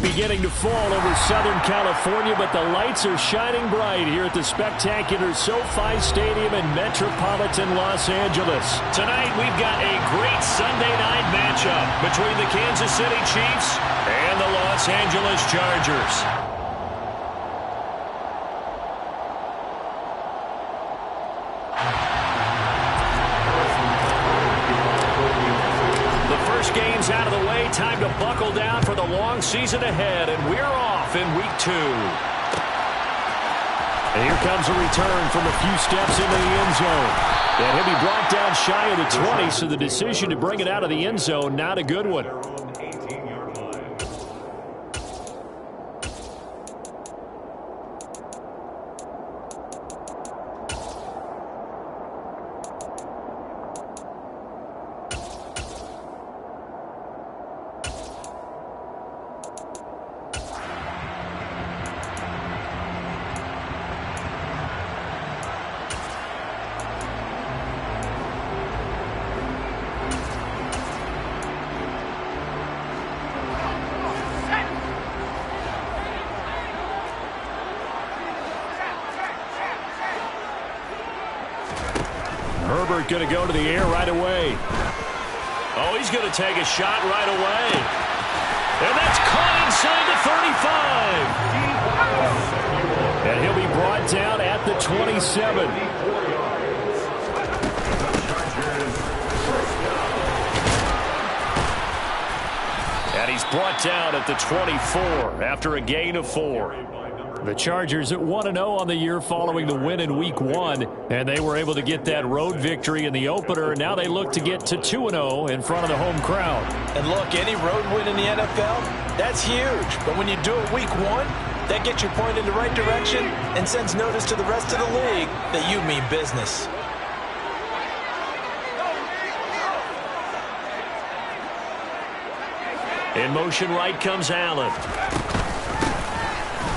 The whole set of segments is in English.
beginning to fall over Southern California, but the lights are shining bright here at the spectacular SoFi Stadium in metropolitan Los Angeles. Tonight, we've got a great Sunday night matchup between the Kansas City Chiefs and the Los Angeles Chargers. Game's out of the way. Time to buckle down for the long season ahead, and we're off in week 2. And here comes a return from a few steps into the end zone. And he'll be brought down shy of the 20, so the decision to bring it out of the end zone, not a good one. Herbert going to go to the air right away. Oh, he's going to take a shot right away. And that's caught inside the 35. And he'll be brought down at the 27. And he's brought down at the 24 after a gain of 4. The Chargers at 1-0 on the year following the win in Week 1, and they were able to get that road victory in the opener. Now they look to get to 2-0 in front of the home crowd. And look, any road win in the NFL, that's huge. But when you do it Week 1, that gets you pointed in the right direction and sends notice to the rest of the league that you mean business. In motion right comes Allen.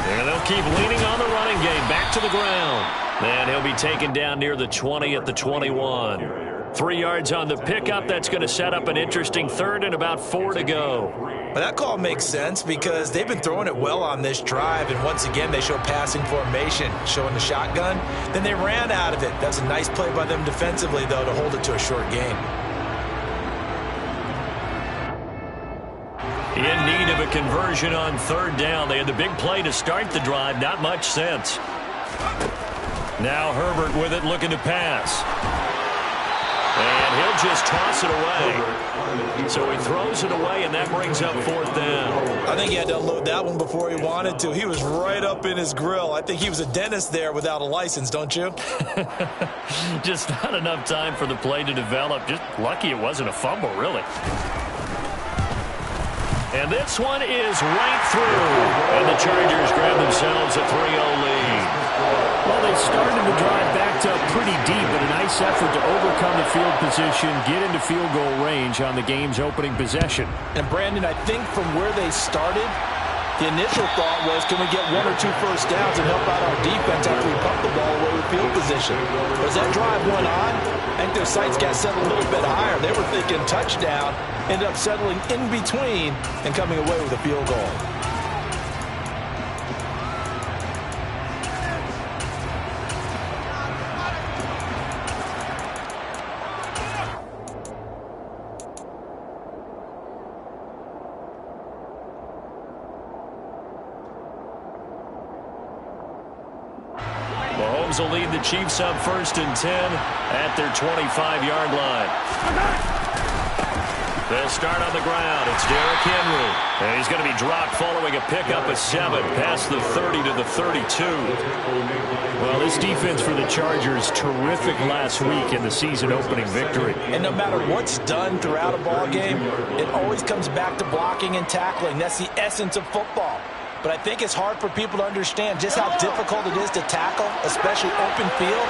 And they'll keep leaning on the running game. Back to the ground. And he'll be taken down near the 20 at the 21. 3 yards on the pickup. That's going to set up an interesting third and about 4 to go. But that call makes sense because they've been throwing it well on this drive. And once again, they show passing formation, showing the shotgun. Then they ran out of it. That's a nice play by them defensively, though, to hold it to a short gain. In need of a conversion on third down. They had the big play to start the drive. Not much sense. Now Herbert with it, looking to pass. And he'll just toss it away. So he throws it away, and that brings up 4th down. I think he had to unload that one before he wanted to. He was right up in his grill. I think he was a dentist there without a license, don't you? Just not enough time for the play to develop. Just lucky it wasn't a fumble, really. And this one is right through. And the Chargers grab themselves a 3-0 lead. Well, they started the drive backed up pretty deep, but a nice effort to overcome the field position, get into field goal range on the game's opening possession. And, Brandon, I think from where they started, the initial thought was, can we get 1 or 2 first downs and help out our defense after we pump the ball away with field position? But as that drive went on, I think their sights got set a little bit higher. They were thinking touchdown, ended up settling in between and coming away with a field goal. Mahomes will lead the Chiefs up 1st and 10 at their 25-yard line. They'll start on the ground. It's Derrick Henry. And he's going to be dropped following a pickup of 7 past the 30 to the 32. Well, this defense for the Chargers, terrific last week in the season-opening victory. And no matter what's done throughout a ball game, it always comes back to blocking and tackling. That's the essence of football. But I think it's hard for people to understand just how difficult it is to tackle, especially open field.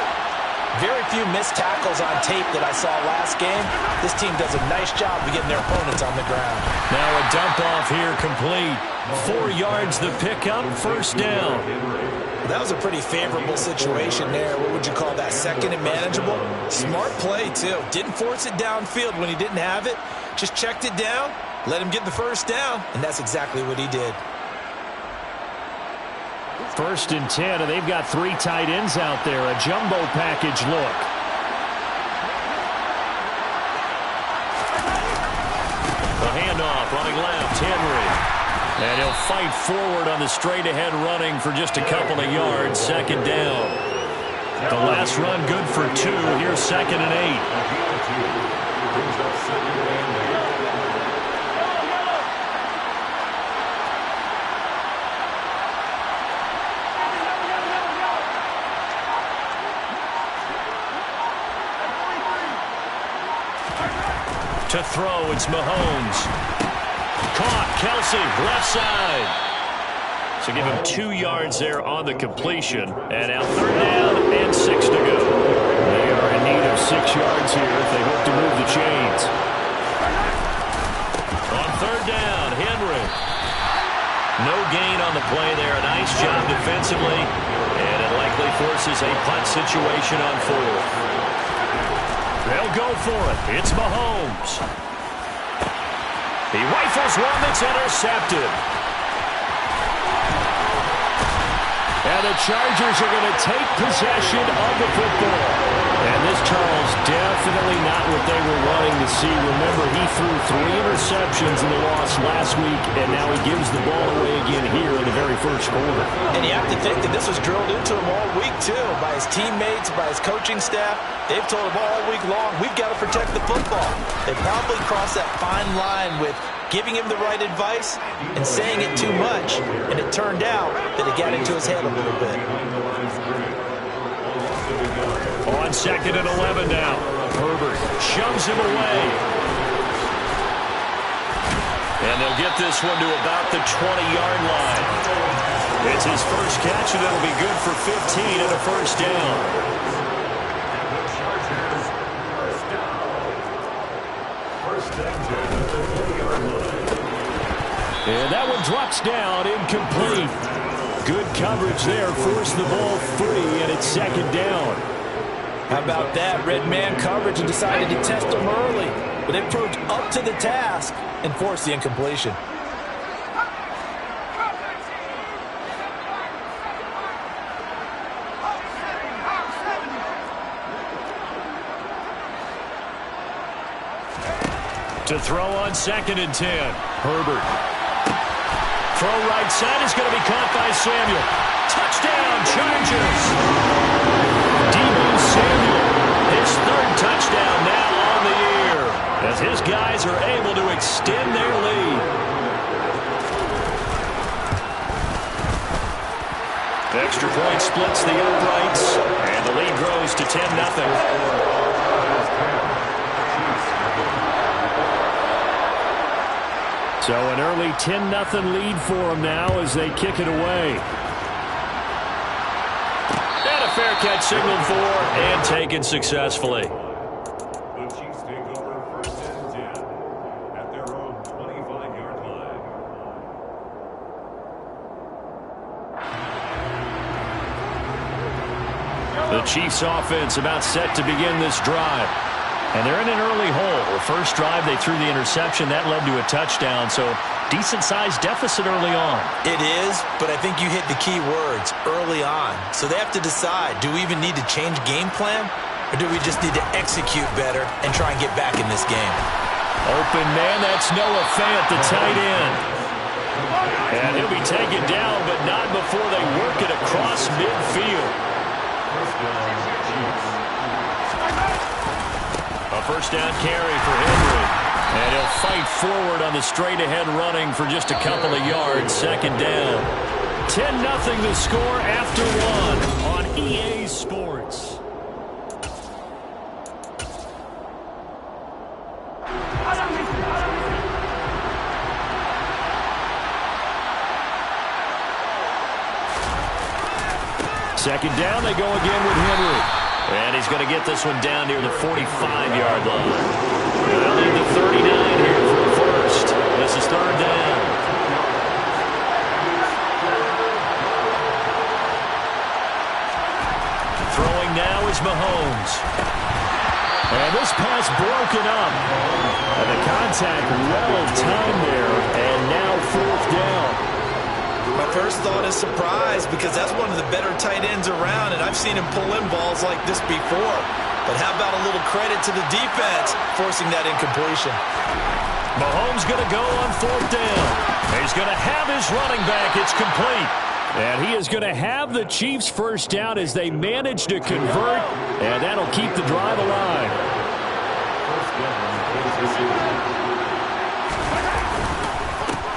Very few missed tackles on tape that I saw last game. This team does a nice job of getting their opponents on the ground. Now a dump off here complete. 4 yards the pickup, 1st down. That was a pretty favorable situation there. What would you call that? 2nd and manageable? Smart play, too. Didn't force it downfield when he didn't have it. Just checked it down, let him get the 1st down, and that's exactly what he did. First and 10, and they've got 3 tight ends out there. A jumbo package look. The handoff, running left, Henry. And he'll fight forward on the straight-ahead running for just a couple of yards. Second down. The last run good for 2. Here's 2nd and 8. To throw, it's Mahomes. Caught, Kelsey, left side. So give him 2 yards there on the completion. And now 3rd down and 6 to go. They are in need of 6 yards here if they hope to move the chains. On 3rd down, Henry. No gain on the play there. A nice job defensively. And it likely forces a punt situation on 4th. They'll go for it. It's Mahomes. He rifles one that's intercepted. And the Chargers are going to take possession of the football. And this, Charles, definitely not what they were wanting to see. Remember, he threw 3 interceptions in the loss last week, and now he gives the ball away again here in the very first quarter. And you have to think that this was drilled into him all week, too, by his teammates, by his coaching staff. They've told him all week long, we've got to protect the football. They probably crossed that fine line with giving him the right advice and saying it too much, and it turned out that it got into his head a little bit. On 2nd and 11 now, Herbert shoves him away. And they'll get this one to about the 20-yard line. It's his first catch, and it'll be good for 15 and a first down. And that one drops down, incomplete. Good coverage there, forced the ball free, and it's 2nd down. How about that? Red man coverage and decided to test him early. But they proved up to the task and forced the incompletion. To throw on 2nd and 10. Herbert. Throw right side is going to be caught by Samuel. Touchdown, Chargers. Deebo Samuel, his 3rd touchdown now on the year, as his guys are able to extend their lead. The extra point splits the uprights, and the lead grows to 10-0. So an early 10-0 lead for them now as they kick it away. And a fair catch signaled for and taken successfully. The Chiefs take over 1st and 10 at their own 25-yard line. The Chiefs offense about set to begin this drive. And they're in an early hole. The first drive, they threw the interception. That led to a touchdown, so decent-sized deficit early on. It is, but I think you hit the key words, early on. So they have to decide, do we even need to change game plan, or do we just need to execute better and try and get back in this game? Open man, that's Noah Fant, the tight end. And he'll be taken down, but not before they work it across midfield. A first down carry for Henry. And he'll fight forward on the straight-ahead running for just a couple of yards. 2nd down. 10-0 the score after 1 on EA Sports. Second down, they go again with Henry. And he's going to get this one down near the 45-yard line. They'll need the 39 here for the first. This is 3rd down. Throwing now is Mahomes. And this pass broken up. And the contact well timed there. And now 4th down. My first thought is surprise because that's one of the better tight ends around, and I've seen him pull in balls like this before. But how about a little credit to the defense forcing that incompletion? Mahomes going to go on 4th down. He's going to have his running back. It's complete. And he is going to have the Chiefs' first down as they manage to convert, and that'll keep the drive alive.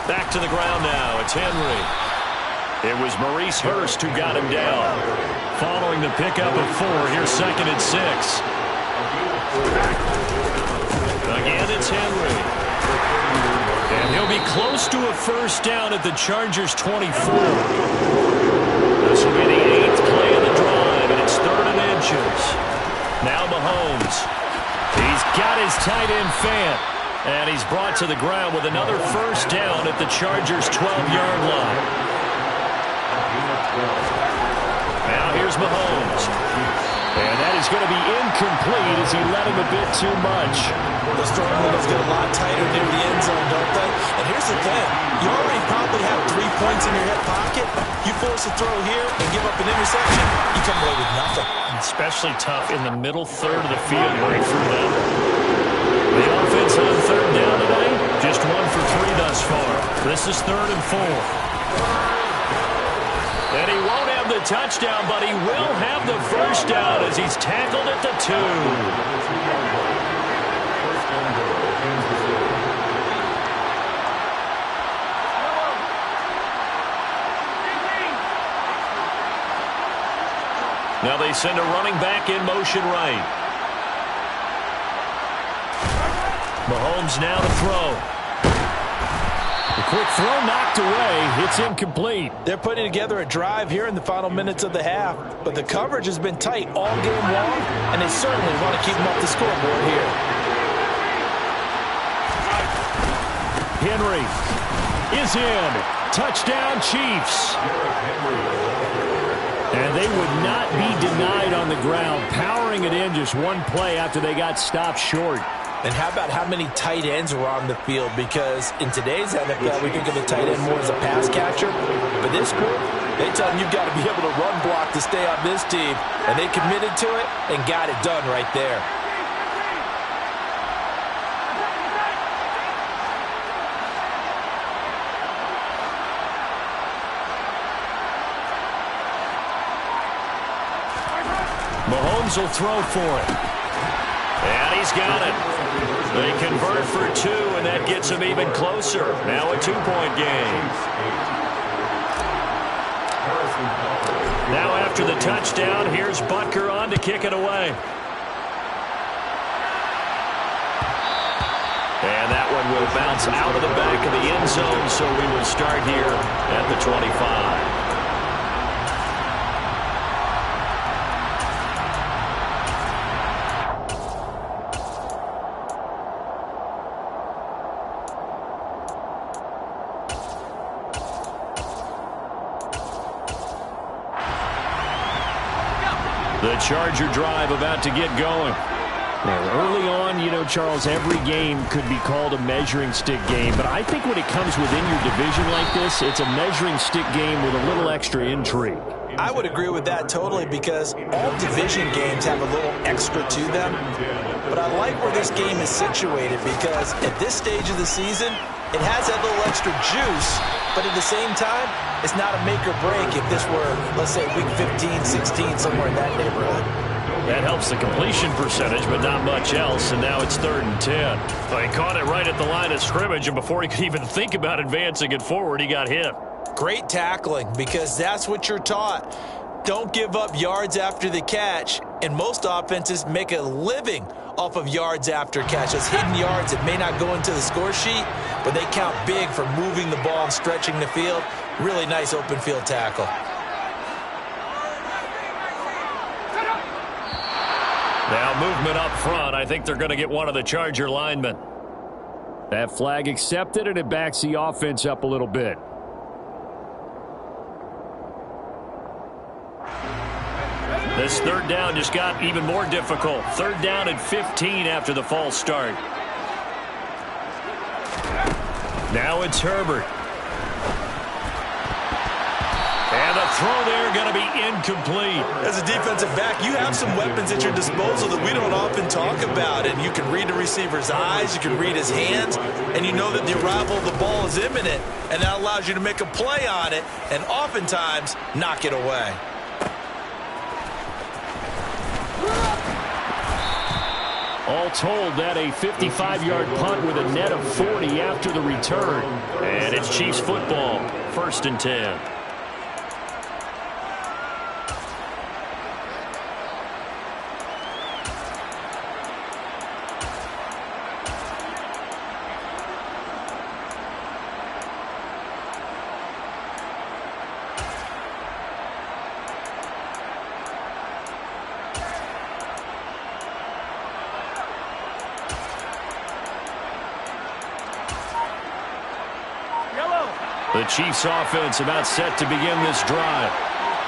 Back to the ground now. It's Henry. It was Maurice Hurst who got him down. Following the pickup of 4, here's 2nd and 6. Again, it's Henry. And he'll be close to a first down at the Chargers' 24. This will be the 8th play of the drive, and it's 3rd and inches. Now Mahomes. He's got his tight end Fant. And he's brought to the ground with another first down at the Chargers' 12-yard line. Now here's Mahomes. And that is going to be incomplete as he led him a bit too much. Those throwing windows get a lot tighter near the end zone, don't they? And here's the thing. You already probably have 3 points in your hip pocket. You force a throw here and give up an interception, you come away with nothing. Especially tough in the middle third of the field where he threw that. The offense on 3rd down today, just 1 for 3 thus far. This is 3rd and 4. And he won't have the touchdown, but he will have the first down as he's tackled at the 2. Now they send a running back in motion right. Mahomes now to throw. The quick throw knocked away. It's incomplete. They're putting together a drive here in the final minutes of the half, but the coverage has been tight all game long, and they certainly want to keep them up the scoreboard here. Henry is in. Touchdown, Chiefs. And they would not be denied on the ground, powering it in just one play after they got stopped short. And how about how many tight ends are on the field? Because in today's NFL, we think of the tight end more as a pass catcher. But this group, they tell them you've got to be able to run block to stay on this team. And they committed to it and got it done right there. Mahomes will throw for it. And he's got it. They convert for 2, and that gets them even closer. Now a 2-point game. Now after the touchdown, here's Butker on to kick it away. And that one will bounce out of the back of the end zone, so we will start here at the 25. The Charger drive about to get going. Now, early on, you know, Charles, every game could be called a measuring stick game. But I think when it comes within your division like this, it's a measuring stick game with a little extra intrigue. I would agree with that totally because all division games have a little extra to them. But I like where this game is situated because at this stage of the season, it has that little extra juice, but at the same time, it's not a make or break if this were, let's say, week 15, 16, somewhere in that neighborhood. That helps the completion percentage, but not much else, and now it's 3rd and 10. Well, he caught it right at the line of scrimmage, and before he could even think about advancing it forward, he got hit. Great tackling, because that's what you're taught. Don't give up yards after the catch, and most offenses make a living off of yards after catch. Those hidden yards that may not go into the score sheet, but they count big for moving the ball and stretching the field. Really nice open field tackle. Now movement up front. I think they're going to get one of the Charger linemen. That flag accepted, and it backs the offense up a little bit. This 3rd down just got even more difficult. 3rd down and 15 after the false start. Now it's Herbert. throw there going to be incomplete. As a defensive back, you have some weapons at your disposal that we don't often talk about. And you can read the receiver's eyes, you can read his hands, and you know that the arrival of the ball is imminent. And that allows you to make a play on it and oftentimes knock it away. All told, that a 55-yard punt with a net of 40 after the return. And it's Chiefs football, 1st and 10. The Chiefs offense about set to begin this drive.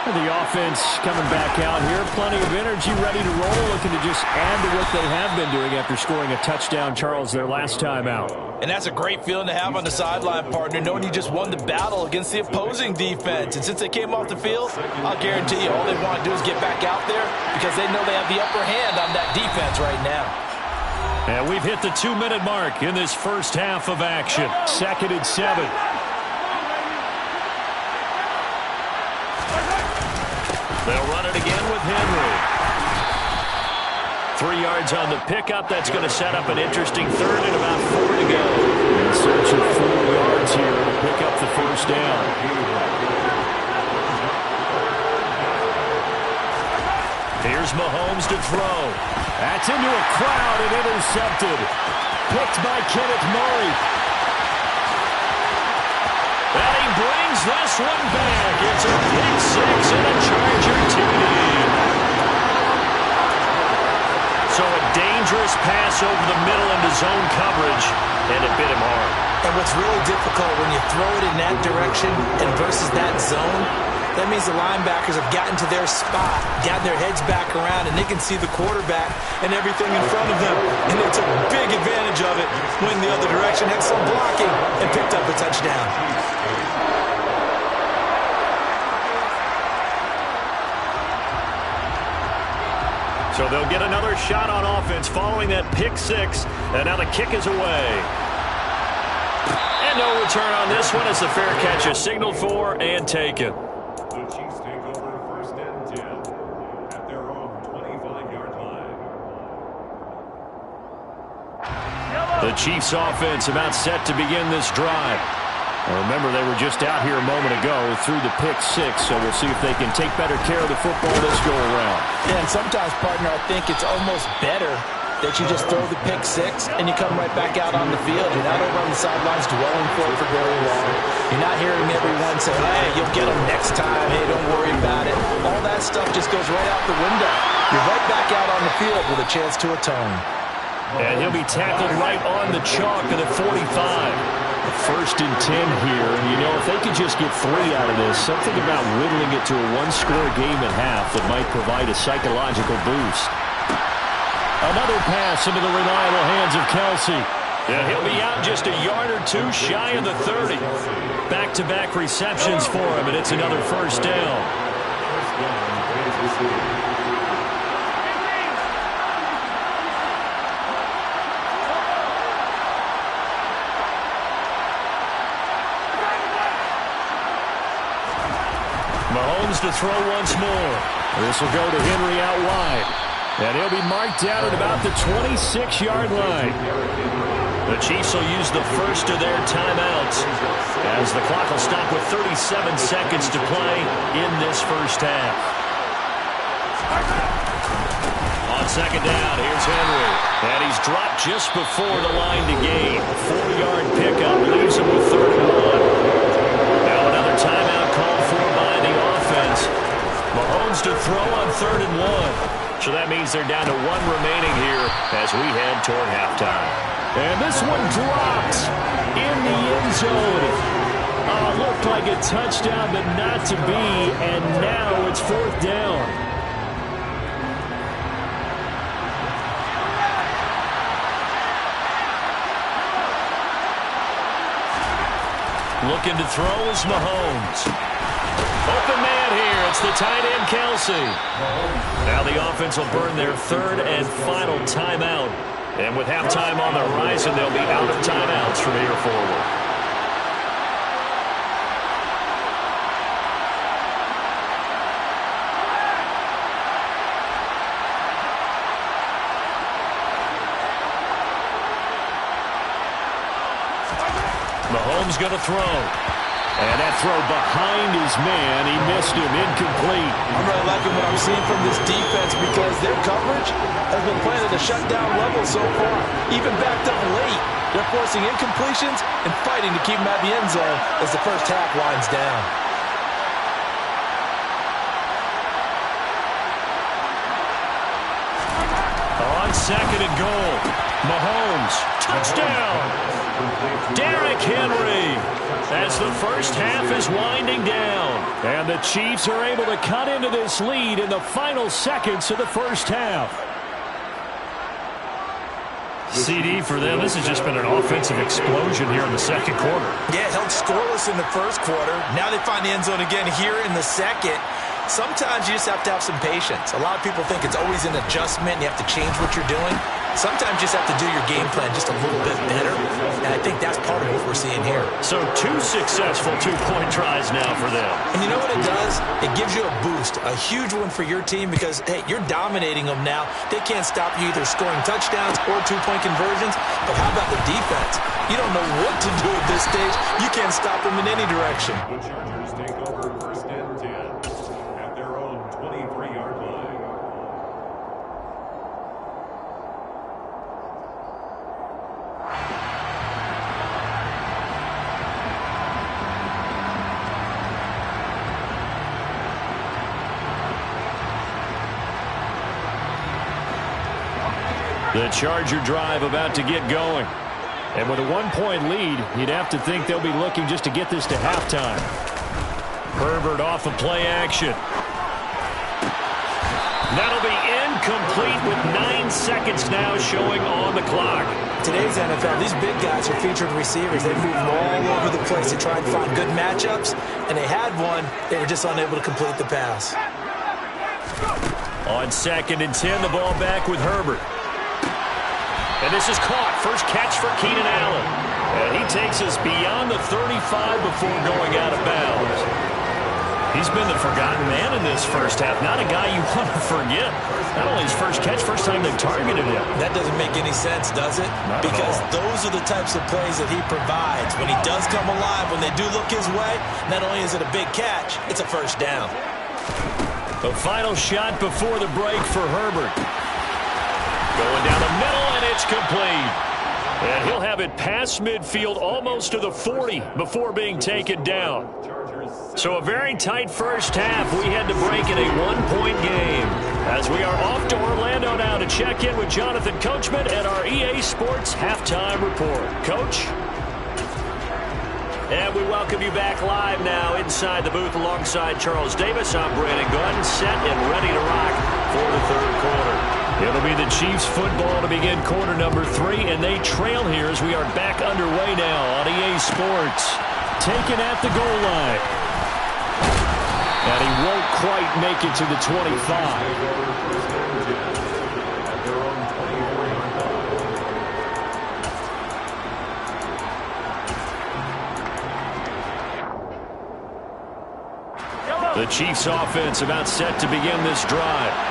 The offense coming back out here. Plenty of energy, ready to roll, looking to just add to what they have been doing after scoring a touchdown, Charles, their last time out. And that's a great feeling to have on the sideline, partner, knowing you just won the battle against the opposing defense. And since they came off the field, I'll guarantee you all they want to do is get back out there because they know they have the upper hand on that defense right now. And we've hit the 2-minute mark in this first half of action. 2nd and 7. They'll run it again with Henry. 3 yards on the pickup. That's going to set up an interesting 3rd and about 4 to go. In search of 4 yards here to pick up the first down. Here's Mahomes to throw. That's into a crowd and intercepted. Picked by Kenneth Murray. And he brings this one back. It's a pick 6 and a Charger TD. So a dangerous pass over the middle into zone coverage, and it bit him hard. And what's really difficult when you throw it in that direction and versus that zone, that means the linebackers have gotten to their spot, gotten their heads back around, and they can see the quarterback and everything in front of them. And they took big advantage of it, went the other direction, had some blocking, and picked up a touchdown. So they'll get another shot on offense following that pick 6. And now the kick is away. And no return on this one as the fair catch is signaled for and taken. The Chiefs take over 1st and 10 at their own 25-yard line. The Chiefs offense about set to begin this drive. Remember, they were just out here a moment ago through the pick 6, so we'll see if they can take better care of the football this go around. Yeah, and sometimes, partner, I think it's almost better that you just throw the pick 6 and you come right back out on the field. You're not over on the sidelines dwelling for it for very long. You're not hearing everyone say, hey, you'll get them next time. Hey, don't worry about it. All that stuff just goes right out the window. You're right back out on the field with a chance to atone. And he'll be tackled right on the chalk of the 45. 1st and 10 here, and you know, if they could just get 3 out of this, something about whittling it to a 1-score game at half that might provide a psychological boost. Another pass into the reliable hands of Kelsey. And he'll be out just a yard or 2 shy of the 30. Back-to-back receptions for him, and it's another 1st down. Mahomes to throw once more. This will go to Henry out wide. And he'll be marked down at about the 26-yard line. The Chiefs will use the first of their timeouts as the clock will stop with 37 seconds to play in this first half. On 2nd down, here's Henry. And he's dropped just before the line to gain. 4-yard pickup leaves him with 3rd and 1. Now another timeout called for by the offense. Mahomes to throw on 3rd and 1. So that means they're down to 1 remaining here as we head toward halftime. And this one drops in the end zone. Looked like a touchdown, but not to be. And now it's 4th down. Looking to throw is Mahomes. Open man here. It's the tight end, Kelsey. Now the offense will burn their third and final timeout. And with halftime on the horizon, they'll be out of timeouts from here forward. Mahomes going to throw. And that throw behind his man. He missed him. Incomplete. I'm really liking what I'm seeing from this defense because their coverage has been playing at a shutdown level so far. Even backed up late, they're forcing incompletions and fighting to keep them out of the end zone as the first half winds down. On second and goal, Mahomes, touchdown. Derrick Henry, as the first half is winding down. And the Chiefs are able to cut into this lead in the final seconds of the first half. CD for them, this has just been an offensive explosion here in the second quarter. Yeah, held scoreless in the first quarter. Now they find the end zone again here in the second. Sometimes you just have to have some patience. A lot of people think it's always an adjustment and you have to change what you're doing. Sometimes you just have to do your game plan just a little bit better, and I think that's part of what we're seeing here. So 2 successful two-point tries now for them. And you know what it does? It gives you a boost, a huge one for your team because, hey, you're dominating them now. They can't stop you either scoring touchdowns or two-point conversions, but how about the defense? You don't know what to do at this stage. You can't stop them in any direction. The Chargers take over first and 10 at their own 23-yard line. The Charger drive about to get going. And with a 1-point lead, you'd have to think they'll be looking just to get this to halftime. Herbert off of play action. That'll be incomplete with 9 seconds now showing on the clock. Today's NFL, these big guys are featured receivers. They move all over the place to try and find good matchups, and they had one. They were just unable to complete the pass. On second and 10, the ball back with Herbert. And this is caught. First catch for Keenan Allen. And he takes us beyond the 35 before going out of bounds. He's been the forgotten man in this first half. Not a guy you want to forget. Not only his first catch, first time they've targeted him. That doesn't make any sense, does it? Not because at all. those are the types of plays that he provides. When he does come alive, when they do look his way, not only is it a big catch, it's a first down. The final shot before the break for Herbert. Going down the middle, and it's complete. And he'll have it past midfield almost to the 40 before being taken down. So a very tight first half. We had to break in a 1-point game. As we are off to Orlando now to check in with Jonathan Coachman at our EA Sports Halftime Report. Coach? And we welcome you back live now inside the booth alongside Charles Davis. I'm Brandon Gunn, set and ready to rock for the third quarter. It'll be the Chiefs football to begin quarter number 3, and they trail here as we are back underway now on EA Sports. Taken at the goal line. And he won't quite make it to the 25. The Chiefs offense about set to begin this drive.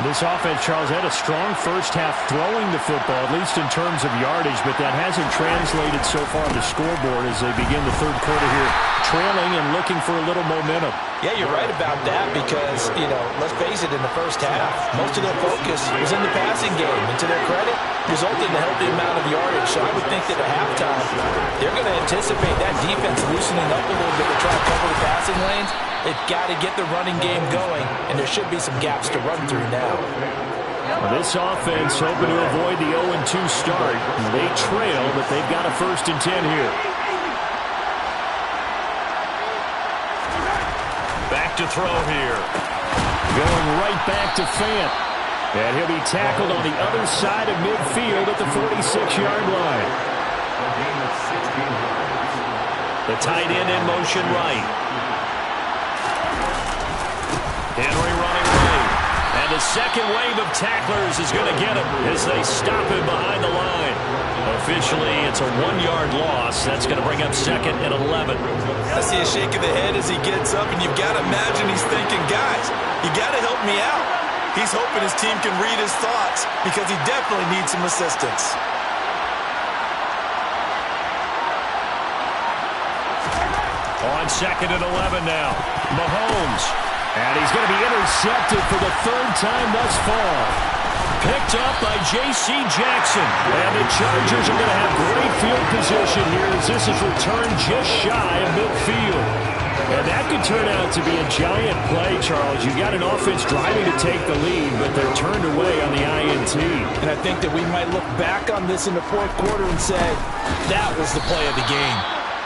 This offense, Charles, had a strong first half throwing the football, at least in terms of yardage, but that hasn't translated so far on the scoreboard as they begin the third quarter here, trailing and looking for a little momentum. Yeah, you're right about that because, let's face it, in the first half, most of their focus was in the passing game. And to their credit, resulted in a healthy amount of yardage. So I would think that at halftime, they're going to anticipate that defense loosening up a little bit to try to cover the passing lanes. They've got to get the running game going, and there should be some gaps to run through now. Well, this offense hoping to avoid the 0-2 start. They trail, but they've got a 1st and 10 here. Back to throw here. Going right back to Fant. And he'll be tackled on the other side of midfield at the 46-yard line. The tight end in motion right. Henry running right. And the second wave of tacklers is going to get him as they stop him behind the line. Officially, it's a 1-yard loss. That's going to bring up 2nd and 11. I see a shake of the head as he gets up, and you've got to imagine he's thinking, guys, you got to help me out. He's hoping his team can read his thoughts because he definitely needs some assistance. On 2nd and 11 now, Mahomes. And he's going to be intercepted for the 3rd time thus far. Picked up by J.C. Jackson. And the Chargers are going to have great field position here as this is returned just shy of midfield. And that could turn out to be a giant play, Charles. You've got an offense driving to take the lead, but they're turned away on the INT. And I think that we might look back on this in the 4th quarter and say, that was the play of the game.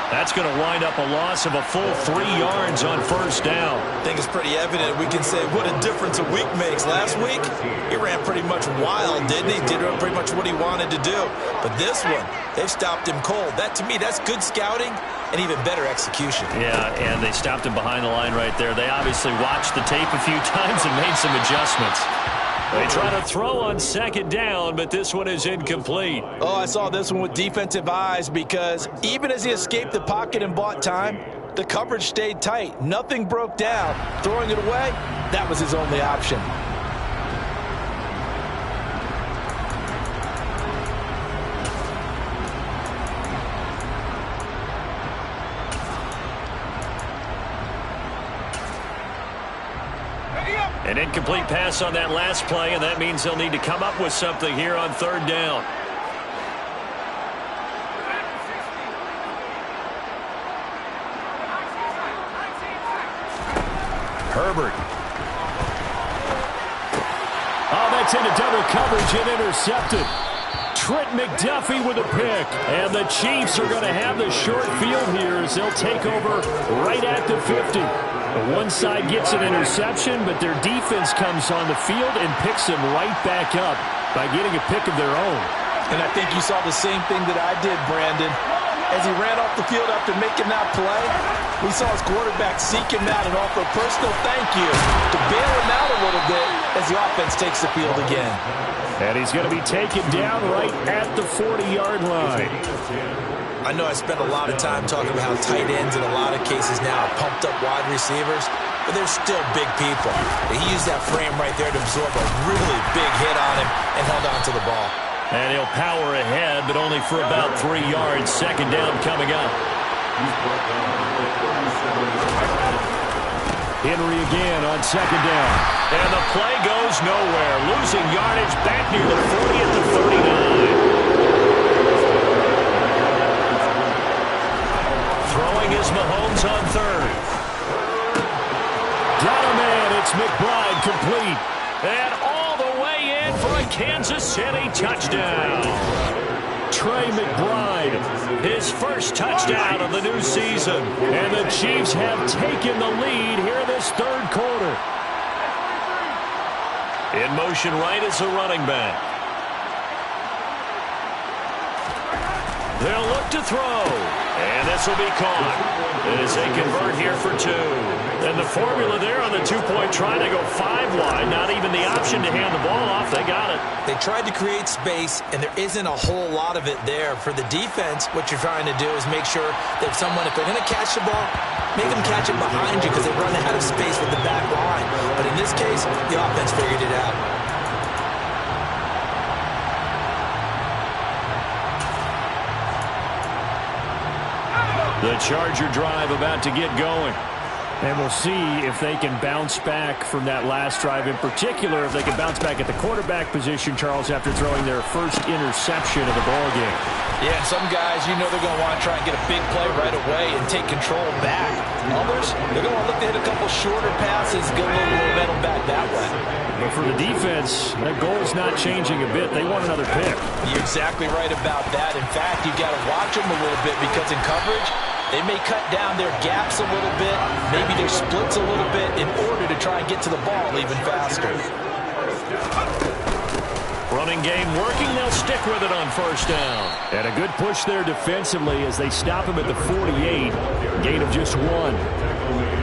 That's going to wind up a loss of a full 3 yards on 1st down. I think it's pretty evident. We can say what a difference a week makes. Last week, he ran pretty much wild, didn't he? Did pretty much what he wanted to do. But this one, they've stopped him cold. That, to me, that's good scouting and even better execution. Yeah, and they stopped him behind the line right there. They obviously watched the tape a few times and made some adjustments. They try to throw on 2nd down, but this one is incomplete. Oh, I saw this one with defensive eyes because even as he escaped the pocket and bought time, the coverage stayed tight. Nothing broke down. Throwing it away, that was his only option. An incomplete pass on that last play, and that means they'll need to come up with something here on 3rd down. Herbert. Oh, that's into double coverage and intercepted. Trent McDuffie with a pick. And the Chiefs are going to have the short field here as they'll take over right at the 50. One side gets an interception, but their defense comes on the field and picks them right back up by getting a pick of their own. And I think you saw the same thing that I did, Brandon. As he ran off the field after making that play, we saw his quarterback seek him out and offer a personal thank you to bail him out a little bit as the offense takes the field again. And he's going to be taken down right at the 40-yard line. I know I spent a lot of time talking about how tight ends in a lot of cases now are pumped up wide receivers, but they're still big people. He used that frame right there to absorb a really big hit on him and held on to the ball. And he'll power ahead, but only for about 3 yards. 2nd down coming up. Henry again on 2nd down. And the play goes nowhere. Losing yardage back near the 40 at the 39. Throwing is Mahomes on 3rd. Got a man. It's McBride complete. And all the way in for a Kansas City touchdown. Trey McBride. His first touchdown of the new season. And the Chiefs have taken the lead here in this 3rd quarter. In motion right is the running back. They'll look to throw. And this will be caught as they convert here for 2. And the formula there on the 2-point try to go 5 wide. Not even the option to hand the ball off. They got it. They tried to create space, and there isn't a whole lot of it there. For the defense, what you're trying to do is make sure that if they're going to catch the ball, make them catch it behind you because they run out of space with the back line. But in this case, the offense figured it out. The Charger drive about to get going. And we'll see if they can bounce back from that last drive. In particular, if they can bounce back at the quarterback position, Charles, after throwing their first interception of the ballgame. Yeah, and some guys, they're going to want to try and get a big play right away and take control back. Others, they're going to look to hit a couple shorter passes, get a little momentum back that way. But for the defense, that goal is not changing a bit. They want another pick. You're exactly right about that. In fact, you've got to watch them a little bit because in coverage, they may cut down their gaps a little bit, maybe their splits a little bit in order to try and get to the ball even faster. Running game working. They'll stick with it on 1st down. And a good push there defensively as they stop him at the 48. Gain of just 1.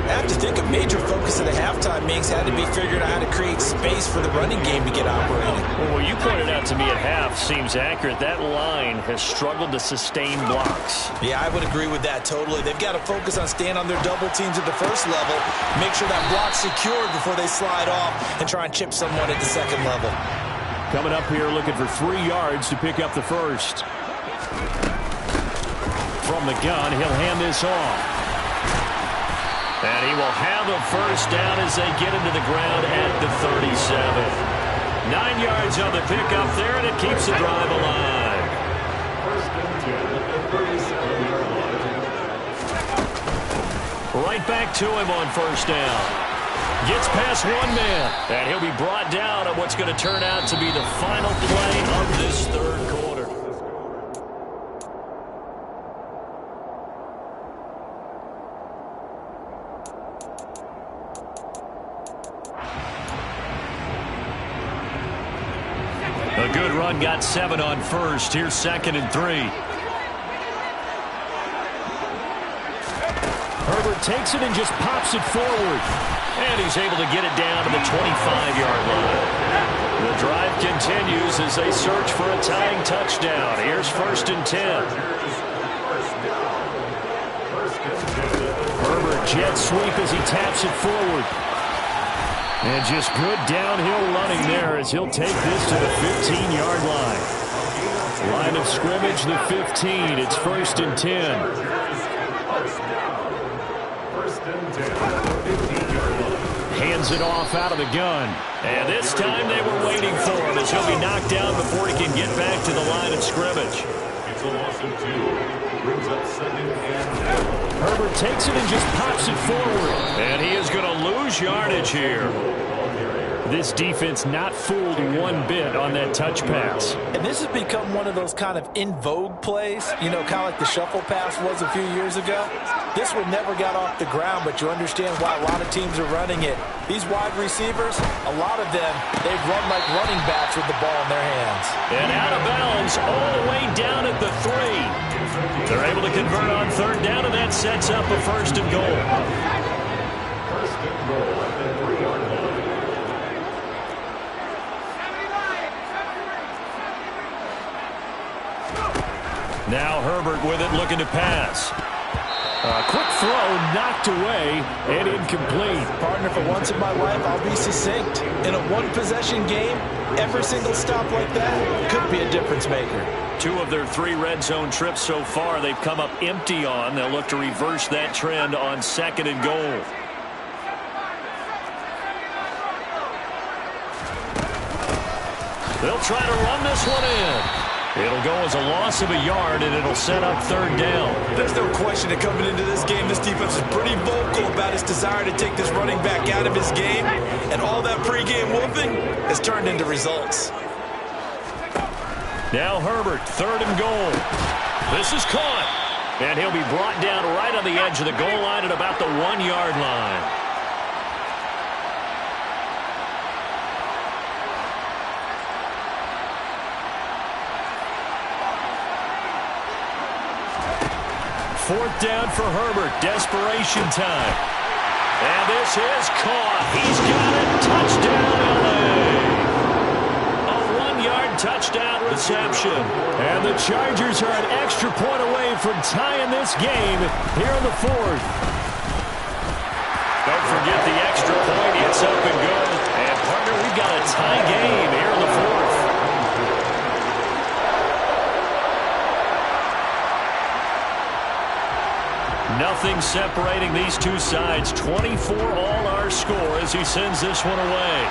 I have to think a major focus of the halftime meetings had to be figuring out how to create space for the running game to get operating. Well, what you pointed out to me at half seems accurate. That line has struggled to sustain blocks. Yeah, I would agree with that totally. They've got to focus on staying on their double teams at the first level, make sure that block's secured before they slide off and try and chip someone at the second level. Coming up here looking for 3 yards to pick up the first. From the gun, he'll hand this off. And he will have a first down as they get into the ground at the 37. 9 yards on the pickup there, and it keeps the drive alive. First and 10 at the 37-yard line. Right back to him on first down. Gets past one man, and he'll be brought down on what's going to turn out to be the final play of this third quarter. A good run, got 7 on first. Here's 2nd and 3. Herbert takes it and just pops it forward. And he's able to get it down to the 25-yard line. The drive continues as they search for a tying touchdown. Here's 1st and 10. Herbert jet sweep as he taps it forward. And just good downhill running there as he'll take this to the 15-yard line. Line of scrimmage, the 15. It's 1st and 10. Hands it off out of the gun. And this time they were waiting for him as he'll be knocked down before he can get back to the line of scrimmage. It's a loss of 2. Brings up 2nd and 10. Herbert takes it and just pops it forward. And he is going to lose yardage here. This defense not fooled one bit on that touch pass. And this has become one of those kind of in vogue plays, you know, kind of like the shuffle pass was a few years ago. This one never got off the ground, but you understand why a lot of teams are running it. These wide receivers, a lot of them, they run like running backs with the ball in their hands. And out of bounds all the way down at the 3. They're able to convert on 3rd down, and that sets up a 1st and goal. 1st and goal at the 3-yard line. Now Herbert with it, looking to pass. A quick throw knocked away and incomplete. Partner, for once in my life, I'll be succinct. In a one-possession game, every single stop like that could be a difference maker. 2 of their 3 red zone trips so far they've come up empty on. They'll look to reverse that trend on 2nd and goal. They'll try to run this one in. It'll go as a loss of a yard, and it'll set up 3rd down. There's no question that coming into this game, this defense is pretty vocal about its desire to take this running back out of his game, and all that pregame whooping has turned into results. Now Herbert, 3rd and goal. This is caught, and he'll be brought down right on the edge of the goal line at about the 1-yard line. Fourth down for Herbert. Desperation time. And this is caught. He's got it. Touchdown, LA. A 1-yard touchdown reception. And the Chargers are an extra point away from tying this game here in the 4th. Don't forget the extra point. It's up and good. And, partner, we've got a tie game here in the 4th. Nothing separating these two sides. 24 all our score as he sends this one away.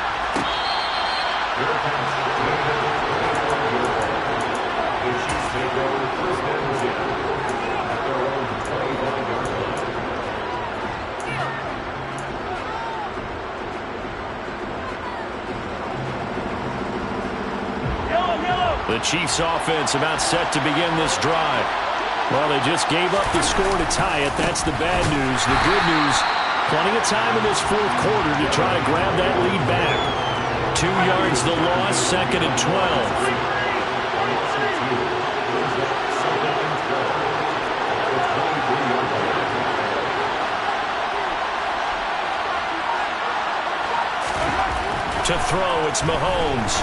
The Chiefs offense about set to begin this drive. Well, they just gave up the score to tie it. That's the bad news. The good news, plenty of time in this 4th quarter to try to grab that lead back. 2 yards the loss, 2nd and 12. To throw, it's Mahomes.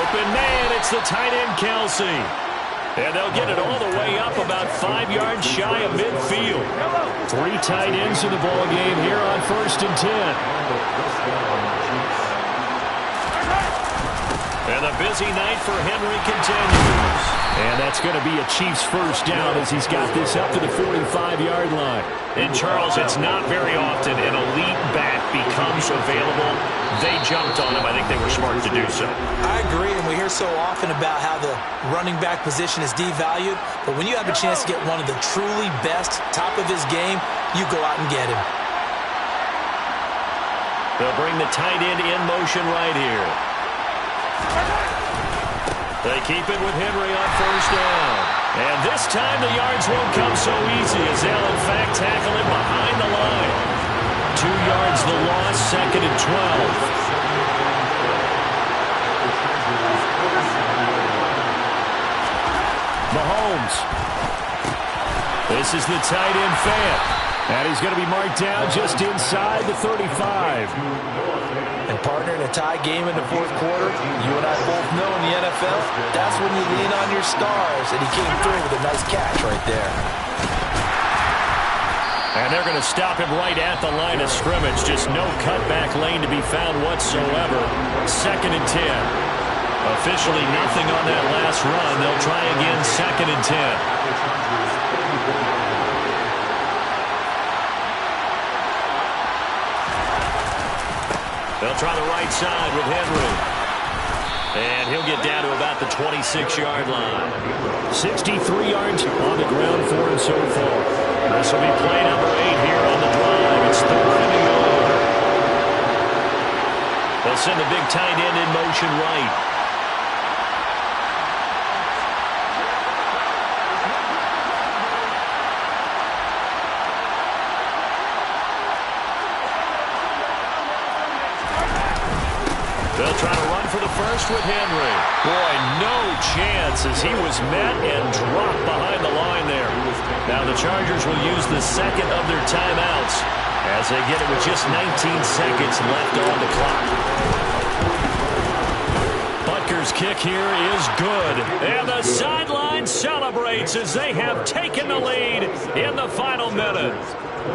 Open man, it's the tight end, Kelsey. And they'll get it all the way up about 5 yards shy of midfield. 3 tight ends in the ball game here on 1st and 10. And the busy night for Henry continues. And that's going to be a Chiefs first down as he's got this up to the 45-yard line. And, Charles, it's not very often an elite back becomes available. They jumped on him. I think they were smart to do so. I agree, and we hear so often about how the running back position is devalued. But when you have a chance to get one of the truly best, top of his game, you go out and get him. They'll bring the tight end in motion right here. They keep it with Henry on 1st down. And this time the yards won't come so easy as they'll in fact tackle him behind the line. 2 yards the loss, 2nd and 12. Mahomes. This is the tight end fan. And he's going to be marked down just inside the 35. And partner, in a tie game in the 4th quarter, you and I both know in the NFL, that's when you lean on your stars. And he came through with a nice catch right there. And they're going to stop him right at the line of scrimmage. Just no cutback lane to be found whatsoever. 2nd and 10. Officially nothing on that last run. They'll try again, 2nd and 10. They'll try the right side with Henry. And he'll get down to about the 26-yard line. 63 yards on the ground for him so far. This will be play number 8 here on the drive. It's 3rd and goal. They'll send the big tight end in motion right. They'll try to run for the first with Henry. Boy, no chance as he was met and dropped behind the line there. Now the Chargers will use the 2nd of their timeouts as they get it with just 19 seconds left on the clock. Butker's kick here is good. And the sideline celebrates as they have taken the lead in the final minute.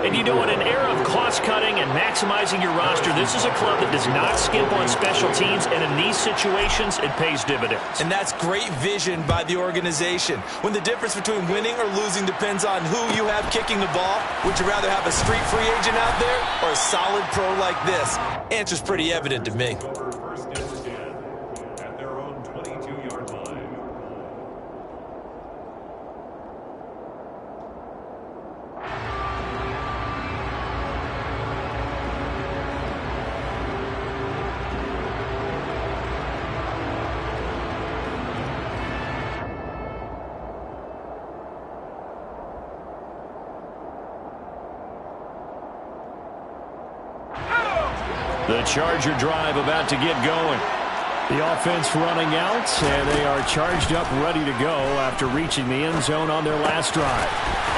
And you know, in an era of cost-cutting and maximizing your roster, this is a club that does not skimp on special teams, and in these situations, it pays dividends. And that's great vision by the organization. When the difference between winning or losing depends on who you have kicking the ball, would you rather have a street free agent out there or a solid pro like this? Answer's pretty evident to me. First and 10 at their own 22-yard line. The Charger drive about to get going. The offense running out, and they are charged up, ready to go after reaching the end zone on their last drive.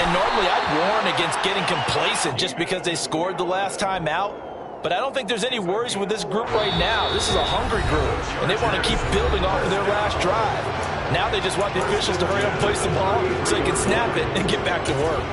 And normally I'd warn against getting complacent just because they scored the last time out. But I don't think there's any worries with this group right now. This is a hungry group, and they want to keep building off of their last drive. Now they just want the officials to hurry up and place the ball so they can snap it and get back to work.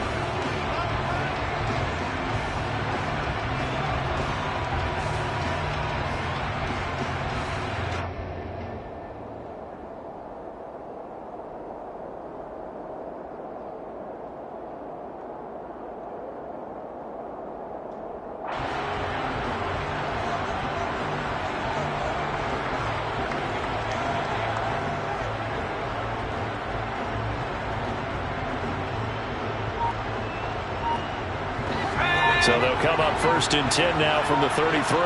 So they'll come up 1st and 10 now from the 33.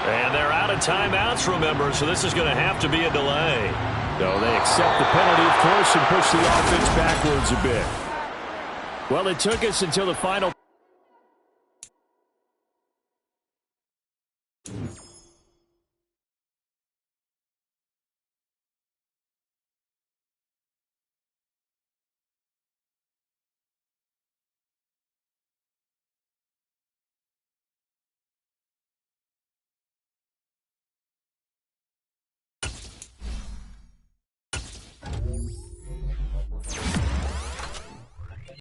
And they're out of timeouts, remember, so this is going to have to be a delay. So they accept the penalty, of course, and push the offense backwards a bit. Well, it took us until the final